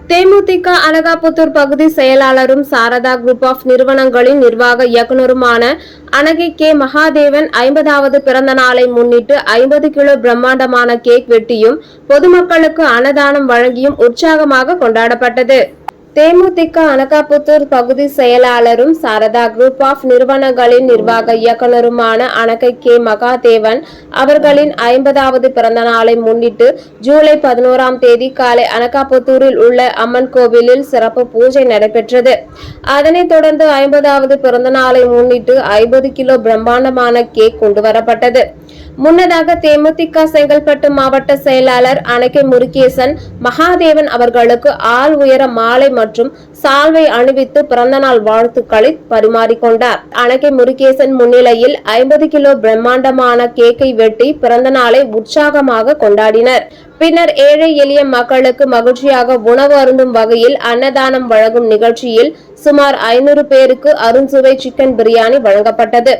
தேமுதிக அனகாபுத்தூர் பகுதி செயலாளரும் Saradha group of நிறுவனங்களின் நிர்வாக இயக்குநருமான அனகை கே மகாதேவன் 50வது பிறந்த நாளை முன்னிட்டு 50 கிலோ பிரம்மாண்டமான கேக் வெட்டியும் பொதுமக்களுக்கு அன்னதானம் வழங்கியும் உற்சாகமாக கொண்டாடப்பட்டது. தேமுதிக அனகாபுத்தூர் பகுதி செயலாளரும் சாரதா குரூப் ஆஃப் நிறுவனங்களின் நிர்வாக இயக்குநருமான அனகை கே மகாதேவன் அவர்களின் 50வது பிறந்த நாளை முன்னிட்டு ஜூலை 11ஆம் தேதி காலை அனகாபுத்தூரில் உள்ள அம்மன் கோவிலில் சிறப்பு பூஜை நடைபெற்றது. அதனைத் தொடர்ந்து 50வது பிறந்த நாளை முன்னிட்டு 50 கிலோ பிரம்மாண்டமான கேக் கொண்டுவரப்பட்டது. முன்னதாக தேமுதிக செங்கல்பட்டு மாவட்ட செயலாளர் அனகை முருகேசன் மகாதேவன் அவர்களுக்கு ஆள் உயர மாலை மற்றும் சால்வை அணிவித்து பிறந்தநாள் வாழ்த்துக்களை பரிமாறிக்கொண்டார். அனகை முருகேசன் முன்னிலையில் 50 கிலோ பிரம்மாண்டமான கேக்கை வெட்டி பிறந்தநாளை உற்சாகமாக கொண்டாடினர். பின்னர் ஏழை எளிய மக்களுக்கு மகிழ்ச்சியாக உணவு அருந்தும் வகையில் அன்னதானம் வழங்கும் நிகழ்ச்சியில் சுமார் 500 பேருக்கு அருஞ்சுவை சிக்கன் பிரியாணி வழங்கப்பட்டது.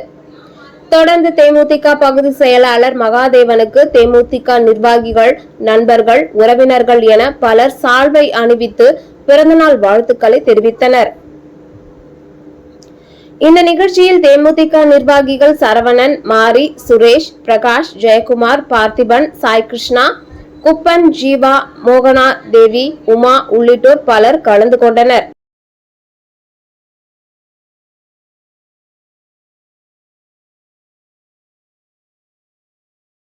தொடர்ந்து தேமுதிக பகுதி செயலாளர் மகாதேவனுக்கு தேமுதிக நிர்வாகிகள், நண்பர்கள், உறவினர்கள் என பலர் சால்வை அணிவித்து பிறந்தநாள் வாழ்த்துக்களை தெரிவித்தனர். இந்த நிகழ்ச்சியில் தேமுதிக நிர்வாகிகள் சரவணன், மாரி, சுரேஷ், பிரகாஷ், ஜெயக்குமார், பார்த்திபன், சாய் கிருஷ்ணா, குப்பன், ஜீவா, மோகனா தேவி, உமா உள்ளிட்டோர் பலர் கலந்து கொண்டனர்.